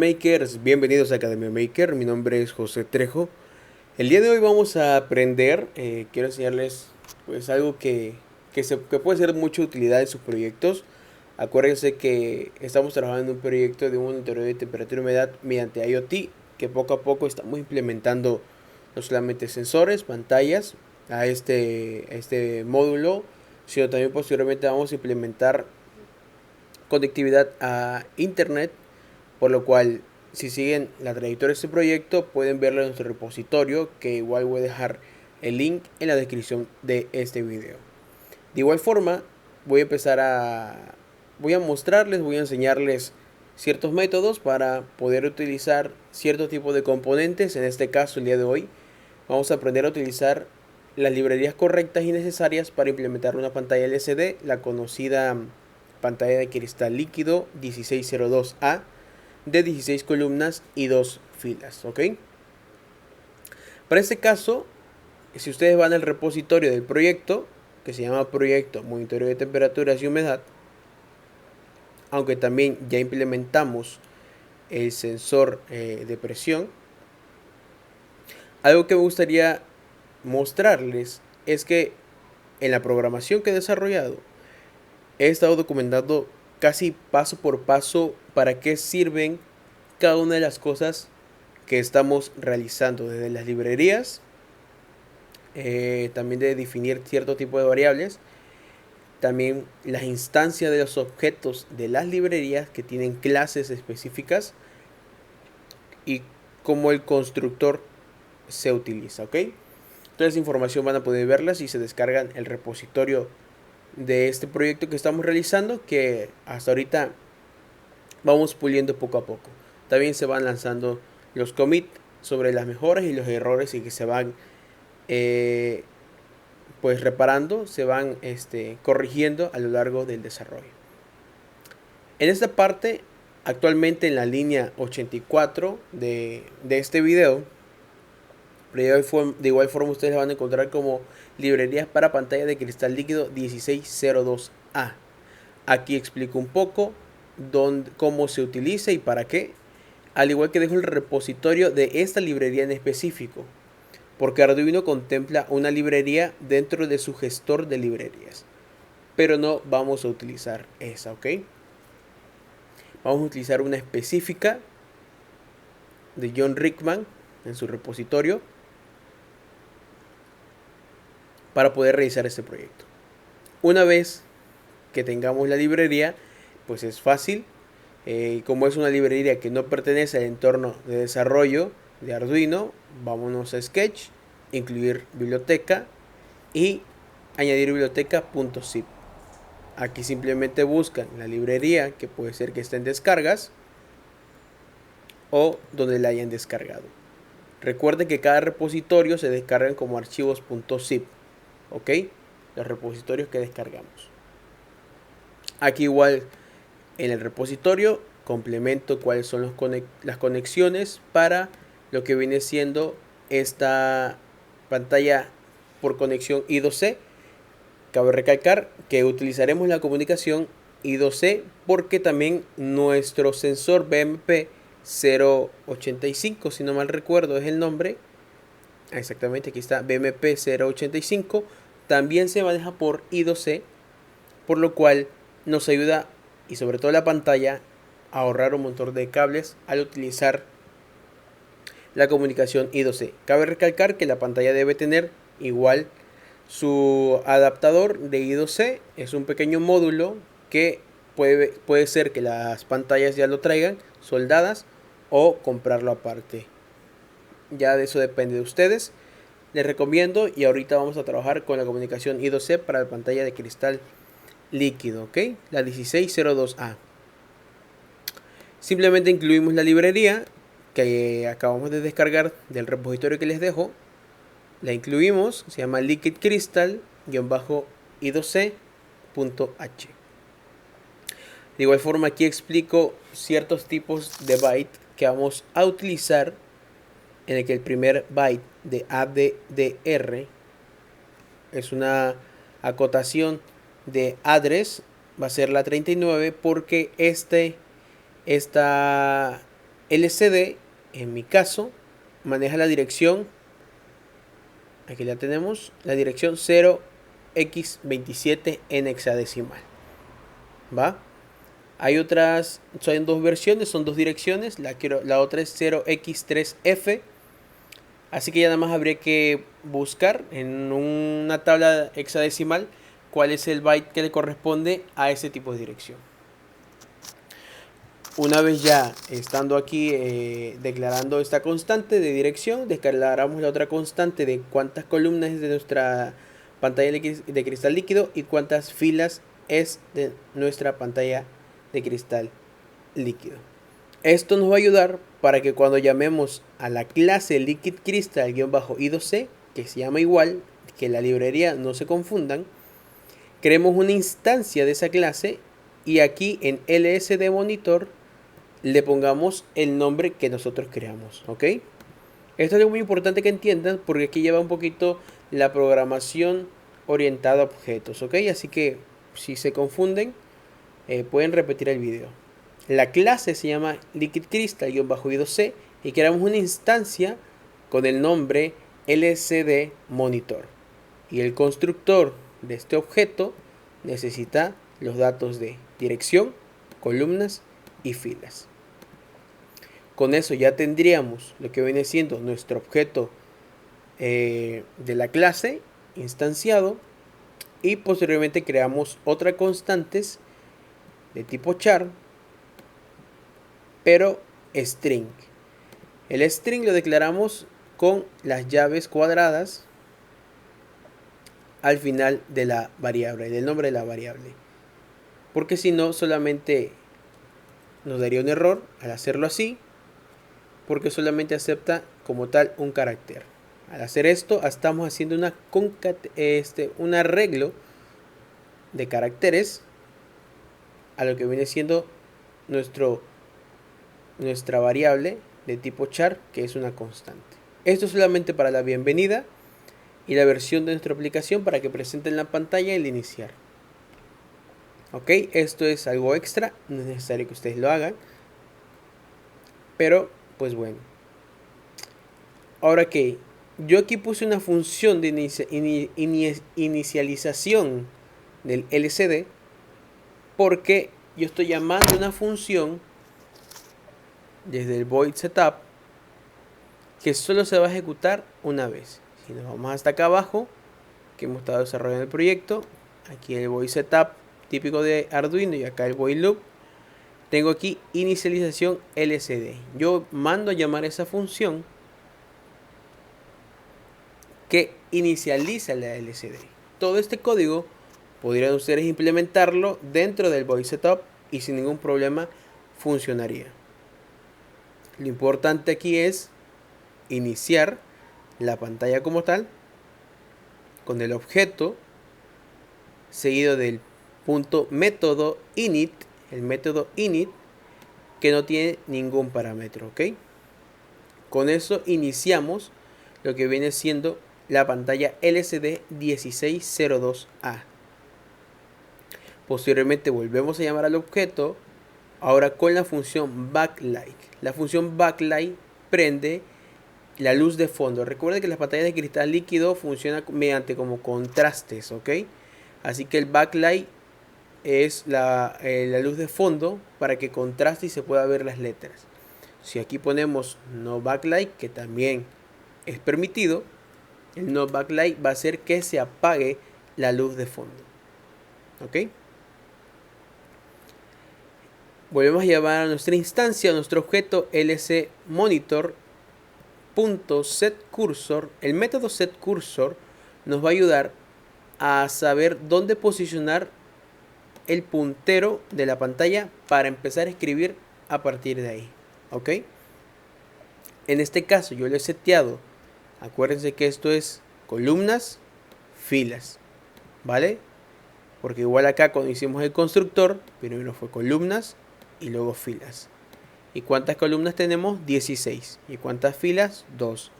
Makers, bienvenidos a Academia Maker, mi nombre es José Trejo. El día de hoy vamos a aprender, quiero enseñarles pues algo que puede ser de mucha utilidad en sus proyectos. Acuérdense que estamos trabajando en un proyecto de un monitoreo de temperatura y humedad mediante IoT, que poco a poco estamos implementando no solamente sensores, pantallas a este módulo, sino también posteriormente vamos a implementar conectividad a internet, por lo cual si siguen la trayectoria de este proyecto pueden verlo en nuestro repositorio, que igual voy a dejar el link en la descripción de este video. De igual forma voy a mostrarles, voy a enseñarles ciertos métodos para poder utilizar cierto tipo de componentes. En este caso, el día de hoy vamos a aprender a utilizar las librerías correctas y necesarias para implementar una pantalla LCD, la conocida pantalla de cristal líquido 1602A de 16 columnas y 2 filas, ¿ok? Para este caso, si ustedes van al repositorio del proyecto, que se llama Proyecto Monitoreo de Temperaturas y Humedad, aunque también ya implementamos el sensor de presión, algo que me gustaría mostrarles es que en la programación que he desarrollado he estado documentando casi paso por paso para qué sirven cada una de las cosas que estamos realizando, desde las librerías, también de definir cierto tipo de variables, también las instancias de los objetos de las librerías que tienen clases específicas y cómo el constructor se utiliza, ¿ok? Toda esa información van a poder verla si se descargan el repositorio de este proyecto que estamos realizando, que hasta ahorita vamos puliendo poco a poco. También se van lanzando los commits sobre las mejoras y los errores y que se van pues reparando, se van corrigiendo a lo largo del desarrollo. En esta parte, actualmente en la línea 84 de este video, de igual forma ustedes van a encontrar como librerías para pantalla de cristal líquido 1602A. Aquí explico un poco cómo se utiliza y para qué, al igual que dejo el repositorio de esta librería en específico, porque Arduino contempla una librería dentro de su gestor de librerías, pero no vamos a utilizar esa, ¿ok? Vamos a utilizar una específica de John Rickman en su repositorio para poder realizar este proyecto. Una vez que tengamos la librería, pues es fácil. Como es una librería que no pertenece al entorno de desarrollo de Arduino, vámonos a Sketch, incluir biblioteca y añadir biblioteca.zip. Aquí simplemente buscan la librería, que puede ser que esté en descargas o donde la hayan descargado. Recuerden que cada repositorio se descargan como archivos .zip, ¿ok? Los repositorios que descargamos. Aquí igual en el repositorio complemento cuáles son las conexiones para lo que viene siendo esta pantalla por conexión I2C. Cabe recalcar que utilizaremos la comunicación I2C porque también nuestro sensor BMP 085, si no mal recuerdo es el nombre, exactamente aquí está, BMP 085, también se maneja por I2C, por lo cual nos ayuda, y sobre todo la pantalla, a ahorrar un montón de cables al utilizar la comunicación I2C. Cabe recalcar que la pantalla debe tener igual su adaptador de I2C, es un pequeño módulo que puede ser que las pantallas ya lo traigan soldadas o comprarlo aparte. Ya de eso depende de ustedes. Les recomiendo, y ahorita vamos a trabajar con la comunicación I2C para la pantalla de cristal líquido, ¿ok? La 1602A. Simplemente incluimos la librería que acabamos de descargar del repositorio que les dejo. La incluimos, se llama Liquid Crystal-I2C.h. De igual forma aquí explico ciertos tipos de byte que vamos a utilizar, en el que el primer byte de ADDR es una acotación de address, va a ser la 39 porque esta LCD, en mi caso, maneja la dirección, aquí la tenemos, la dirección 0x27 en hexadecimal. ¿Va? Hay otras, son dos versiones, son dos direcciones. La otra es 0x3f. Así que ya nada más habría que buscar en una tabla hexadecimal cuál es el byte que le corresponde a ese tipo de dirección. Una vez ya estando aquí declarando esta constante de dirección, declaramos la otra constante de cuántas columnas es de nuestra pantalla de cristal líquido y cuántas filas es de nuestra pantalla de cristal líquido. Esto nos va a ayudar para que cuando llamemos a la clase Liquid Crystal-I2C, que se llama igual que la librería, no se confundan, creemos una instancia de esa clase y aquí en LSD Monitor le pongamos el nombre que nosotros creamos, ¿ok? Esto es muy importante que entiendan porque aquí lleva un poquito la programación orientada a objetos, ¿ok? Así que si se confunden, pueden repetir el video. La clase se llama Liquid Crystal-I2C y creamos una instancia con el nombre LCD Monitor. Y el constructor de este objeto necesita los datos de dirección, columnas y filas. Con eso ya tendríamos lo que viene siendo nuestro objeto de la clase instanciado y posteriormente creamos otras constantes de tipo char, pero string. El string lo declaramos con las llaves cuadradas al final de la variable, del nombre de la variable, porque si no solamente nos daría un error al hacerlo así, porque solamente acepta como tal un carácter. Al hacer esto estamos haciendo un arreglo de caracteres a lo que viene siendo nuestra variable de tipo char, que es una constante. Esto es solamente para la bienvenida y la versión de nuestra aplicación para que presenten la pantalla al iniciar. Ok, esto es algo extra, no es necesario que ustedes lo hagan, pero pues bueno. Ahora que yo aquí puse una función de inicialización del LCD porque yo estoy llamando una función desde el void setup que solo se va a ejecutar una vez. Si nos vamos hasta acá abajo, que hemos estado desarrollando el proyecto, aquí el void setup típico de Arduino y acá el void loop, tengo aquí inicialización LCD. Yo mando a llamar esa función que inicializa la LCD. Todo este código podrían ustedes implementarlo dentro del void setup y sin ningún problema funcionaría. Lo importante aquí es iniciar la pantalla como tal con el objeto seguido del punto método init, el método init que no tiene ningún parámetro, ¿ok? Con eso iniciamos lo que viene siendo la pantalla LCD 1602A. Posteriormente volvemos a llamar al objeto, ahora con la función backlight. La función backlight prende la luz de fondo. Recuerden que las pantallas de cristal líquido funcionan mediante como contrastes, ¿ok? Así que el backlight es la luz de fondo para que contraste y se pueda ver las letras. Si aquí ponemos no backlight, que también es permitido, el no backlight va a hacer que se apague la luz de fondo. ¿Ok? Volvemos a llamar a nuestra instancia, a nuestro objeto lcmonitor.setCursor. El método setCursor nos va a ayudar a saber dónde posicionar el puntero de la pantalla para empezar a escribir a partir de ahí. ¿Ok? En este caso yo lo he seteado. Acuérdense que esto es columnas, filas. ¿Vale? Porque igual acá cuando hicimos el constructor, primero fue columnas y luego filas. ¿Y cuántas columnas tenemos? 16. ¿Y cuántas filas? 2.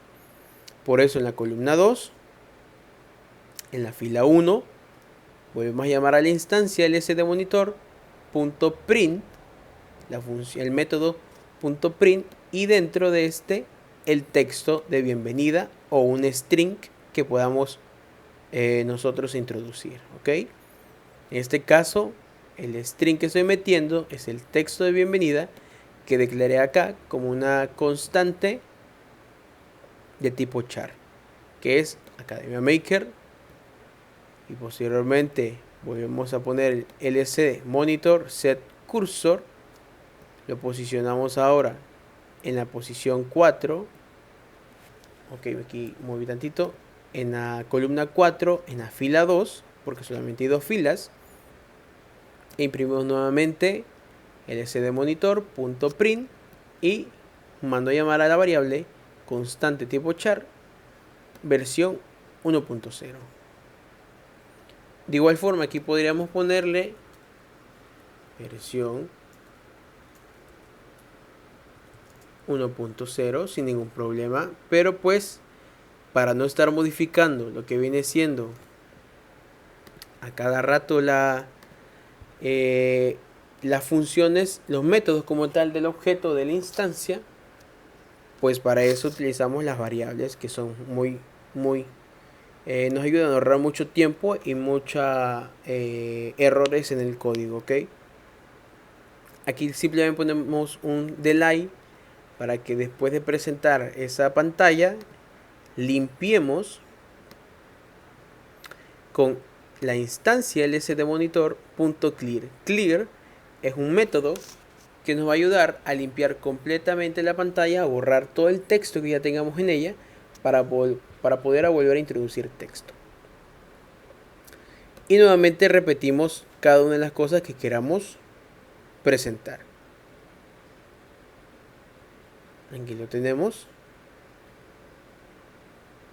Por eso en la columna 2, en la fila 1, volvemos a llamar a la instancia lsdmonitor.print, el método .print y dentro de este el texto de bienvenida o un string que podamos nosotros introducir, ¿ok? En este caso el string que estoy metiendo es el texto de bienvenida que declaré acá como una constante de tipo char, que es Academia Maker, y posteriormente volvemos a poner el LCD monitor set cursor, lo posicionamos ahora en la posición 4, ok, aquí moví tantito, en la columna 4, en la fila 2, porque solamente hay dos filas, e imprimimos nuevamente LCD monitor.print y mando a llamar a la variable constante tipo char versión 1.0. De igual forma aquí podríamos ponerle versión 1.0 sin ningún problema, pero pues para no estar modificando lo que viene siendo a cada rato las funciones, los métodos como tal del objeto de la instancia, pues para eso utilizamos las variables que son muy nos ayudan a ahorrar mucho tiempo y muchos errores en el código, ¿ok? Aquí simplemente ponemos un delay para que después de presentar esa pantalla limpiemos con la instancia lsdmonitor.clear. Clear es un método que nos va a ayudar a limpiar completamente la pantalla, a borrar todo el texto que ya tengamos en ella para poder volver a introducir texto. Y nuevamente repetimos cada una de las cosas que queramos presentar. Aquí lo tenemos.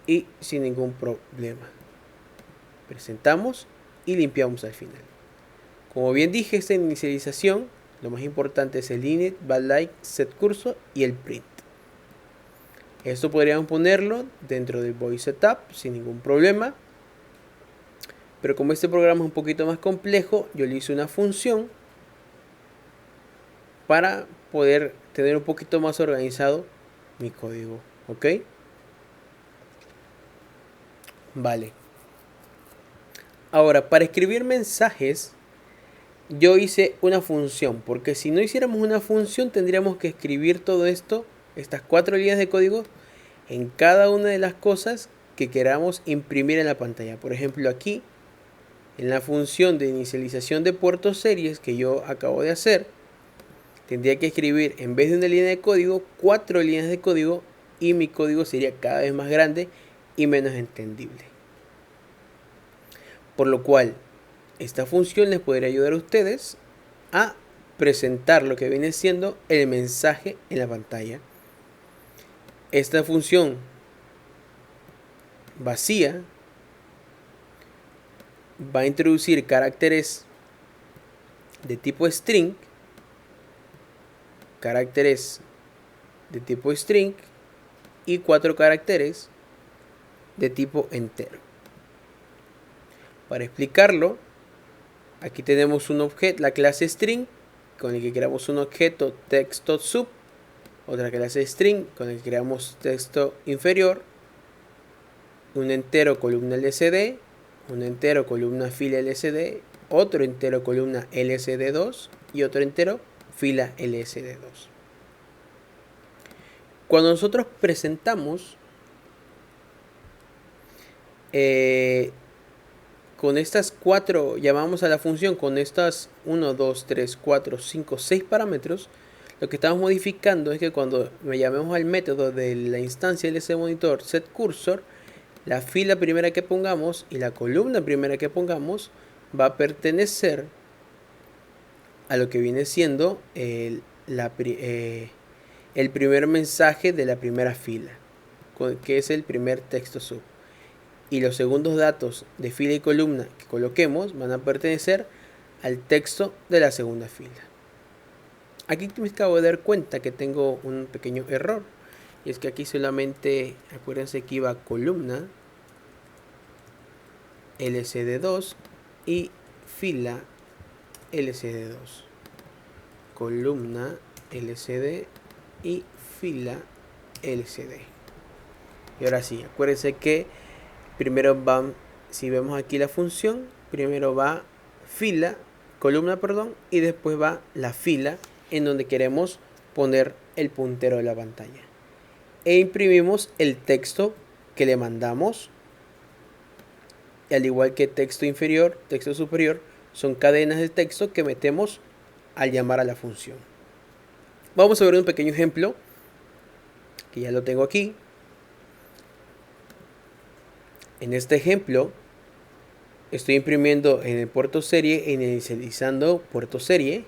Y sin ningún problema. Presentamos y limpiamos al final. Como bien dije, esta inicialización, lo más importante es el init, like, set cursor y el print. Esto podríamos ponerlo dentro del void setup sin ningún problema. Pero como este programa es un poquito más complejo, yo le hice una función para poder tener un poquito más organizado mi código, ¿ok? Vale. Ahora, para escribir mensajes, yo hice una función, porque si no hiciéramos una función tendríamos que escribir todo esto, estas 4 líneas de código, en cada una de las cosas que queramos imprimir en la pantalla. Por ejemplo, aquí, en la función de inicialización de puertos series que yo acabo de hacer, tendría que escribir, en vez de una línea de código, 4 líneas de código, y mi código sería cada vez más grande y menos entendible. Por lo cual, esta función les podría ayudar a ustedes a presentar lo que viene siendo el mensaje en la pantalla. Esta función vacía va a introducir caracteres de tipo string, caracteres de tipo string y 4 caracteres de tipo entero. Para explicarlo, aquí tenemos un objeto, la clase string, con el que creamos un objeto texto_sub, otra clase string con el que creamos texto inferior, un entero columna lsd, un entero columna fila lsd, otro entero columna lsd2 y otro entero fila lsd2. Cuando nosotros presentamos con estas 4, llamamos a la función con estas 1, 2, 3, 4, 5, 6 parámetros, lo que estamos modificando es que cuando llamemos al método de la instancia lsdmonitor set cursor, la fila primera que pongamos y la columna primera que pongamos va a pertenecer a lo que viene siendo el primer mensaje de la primera fila, que es el primer texto sub. Y los segundos datos de fila y columna que coloquemos van a pertenecer al texto de la segunda fila. Aquí me acabo de dar cuenta que tengo un pequeño error. Y es que aquí solamente, acuérdense que iba columna lsd2 y fila lsd2. Columna lsd y fila LCD. Y ahora sí, acuérdense que primero van, si vemos aquí la función, primero va columna, y después va la fila en donde queremos poner el puntero de la pantalla. E imprimimos el texto que le mandamos. Y al igual que texto inferior, texto superior, son cadenas de texto que metemos al llamar a la función. Vamos a ver un pequeño ejemplo, que ya lo tengo aquí. En este ejemplo, estoy imprimiendo en el puerto serie e inicializando puerto serie.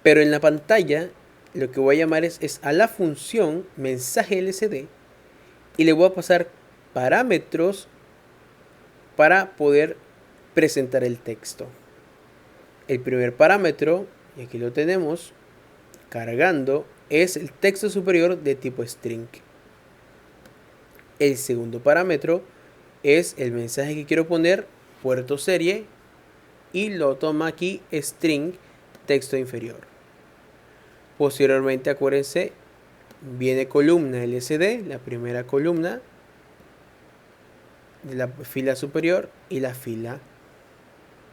Pero en la pantalla, lo que voy a llamar es a la función mensaje LCD y le voy a pasar parámetros para poder presentar el texto. El primer parámetro, y aquí lo tenemos, cargando, es el texto superior de tipo string. El segundo parámetro es el mensaje que quiero poner, puerto serie, y lo toma aquí string texto inferior. Posteriormente, acuérdense, viene columna LCD, la primera columna de la fila superior y la fila.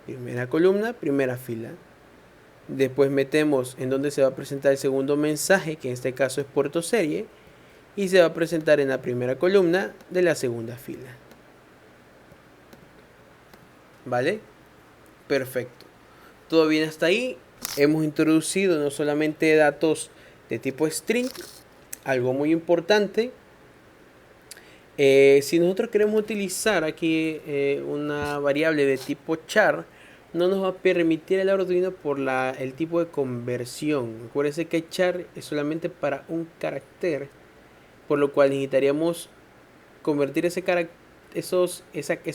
Primera columna, primera fila. Después metemos en donde se va a presentar el segundo mensaje, que en este caso es puerto serie, y se va a presentar en la primera columna de la segunda fila. ¿Vale? Perfecto. Todo bien hasta ahí. Hemos introducido no solamente datos de tipo string, algo muy importante. Si nosotros queremos utilizar aquí una variable de tipo char, no nos va a permitir el Arduino por el tipo de conversión. Acuérdense que char es solamente para un carácter, por lo cual necesitaríamos convertir ese carácter. Es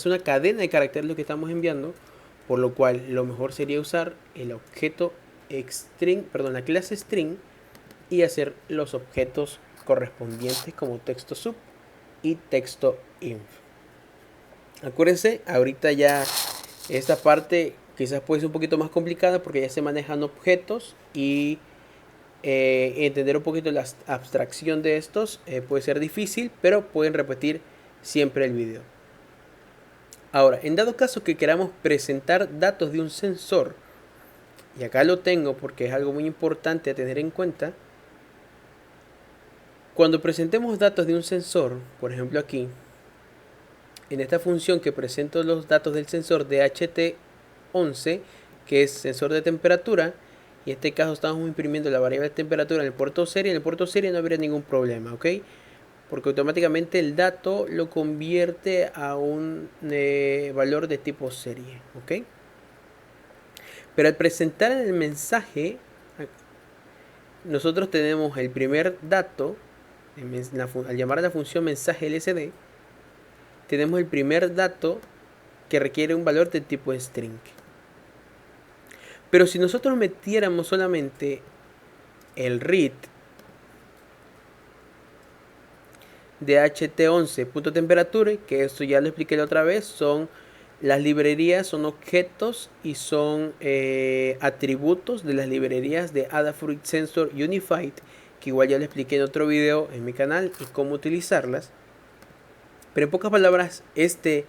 una cadena de caracteres lo que estamos enviando, por lo cual lo mejor sería usar el objeto string, perdón, la clase string, y hacer los objetos correspondientes como texto sub y texto inf. Acuérdense, ahorita ya esta parte quizás puede ser un poquito más complicada porque ya se manejan objetos y entender un poquito la abstracción de estos puede ser difícil, pero pueden repetir siempre el video. Ahora, en dado caso que queramos presentar datos de un sensor, y acá lo tengo porque es algo muy importante a tener en cuenta, cuando presentemos datos de un sensor, por ejemplo aquí, en esta función que presento los datos del sensor de HT11, que es sensor de temperatura, y en este caso estamos imprimiendo la variable de temperatura en el puerto serie. En el puerto serie no habría ningún problema, ¿ok? Porque automáticamente el dato lo convierte a un valor de tipo serie, ¿ok? Pero al presentar el mensaje, nosotros tenemos el primer dato, al llamar a la función mensaje LCD, tenemos el primer dato que requiere un valor de tipo string. Pero si nosotros metiéramos solamente el read de ht11.temperature, que esto ya lo expliqué la otra vez, son las librerías, son objetos y son atributos de las librerías de Adafruit Sensor Unified, que igual ya lo expliqué en otro video en mi canal y cómo utilizarlas. Pero en pocas palabras, esta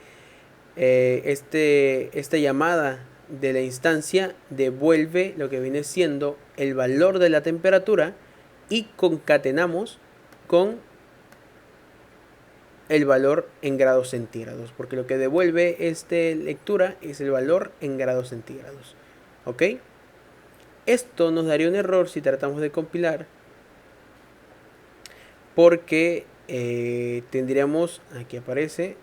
llamada de la instancia devuelve lo que viene siendo el valor de la temperatura y concatenamos con el valor en grados centígrados, porque lo que devuelve esta lectura es el valor en grados centígrados. ¿Ok? Esto nos daría un error si tratamos de compilar, porque tendríamos, aquí aparece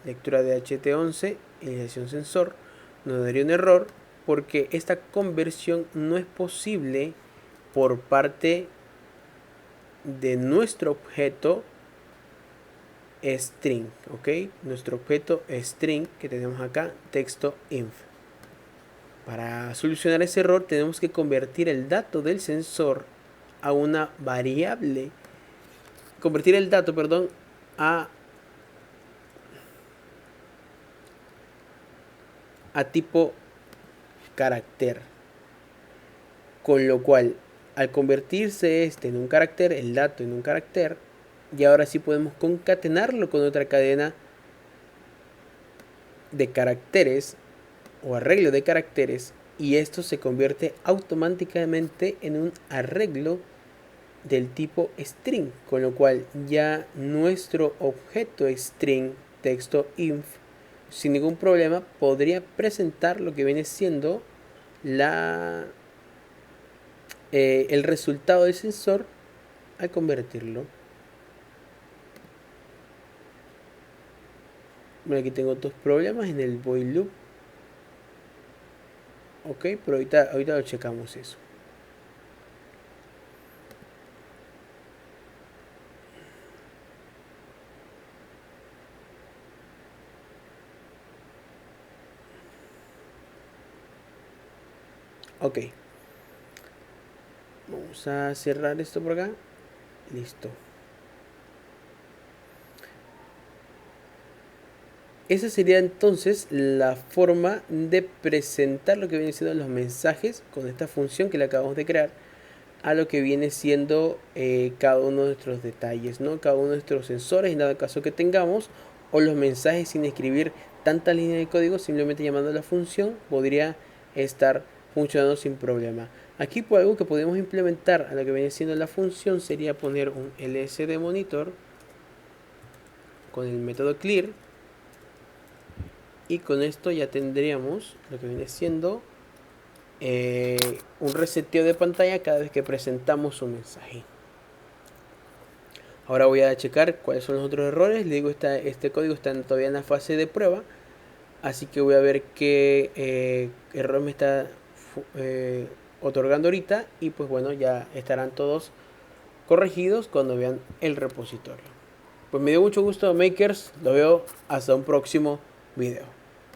lectura de HT11, inicialización sensor, nos daría un error porque esta conversión no es posible por parte de nuestro objeto string, ¿ok? Nuestro objeto string que tenemos acá, texto inf. Para solucionar ese error tenemos que convertir el dato del sensor a una variable, convertir el dato, perdón, a tipo carácter, con lo cual Al convertirse este en un carácter, el dato en un carácter, y ahora sí podemos concatenarlo con otra cadena de caracteres o arreglo de caracteres, y esto se convierte automáticamente en un arreglo del tipo string, con lo cual ya nuestro objeto string texto inf sin ningún problema podría presentar lo que viene siendo el resultado del sensor al convertirlo. Bueno, aquí tengo dos problemas en el void loop. Ok, pero ahorita lo checamos eso. Ok, vamos a cerrar esto por acá. Listo. Esa sería entonces la forma de presentar lo que viene siendo los mensajes con esta función que le acabamos de crear a lo que viene siendo cada uno de nuestros detalles, ¿no? Cada uno de nuestros sensores en dado caso que tengamos, o los mensajes sin escribir tantas líneas de código, simplemente llamando a la función podría estar funcionando sin problema. Aquí por algo que podemos implementar a lo que viene siendo la función sería poner un lsd monitor con el método clear, y con esto ya tendríamos lo que viene siendo un reseteo de pantalla cada vez que presentamos un mensaje. Ahora voy a checar cuáles son los otros errores. Le digo, este código está todavía en la fase de prueba, así que voy a ver qué error me está otorgando ahorita, y pues bueno, ya estarán todos corregidos cuando vean el repositorio. Pues me dio mucho gusto, makers. Lo veo hasta un próximo video.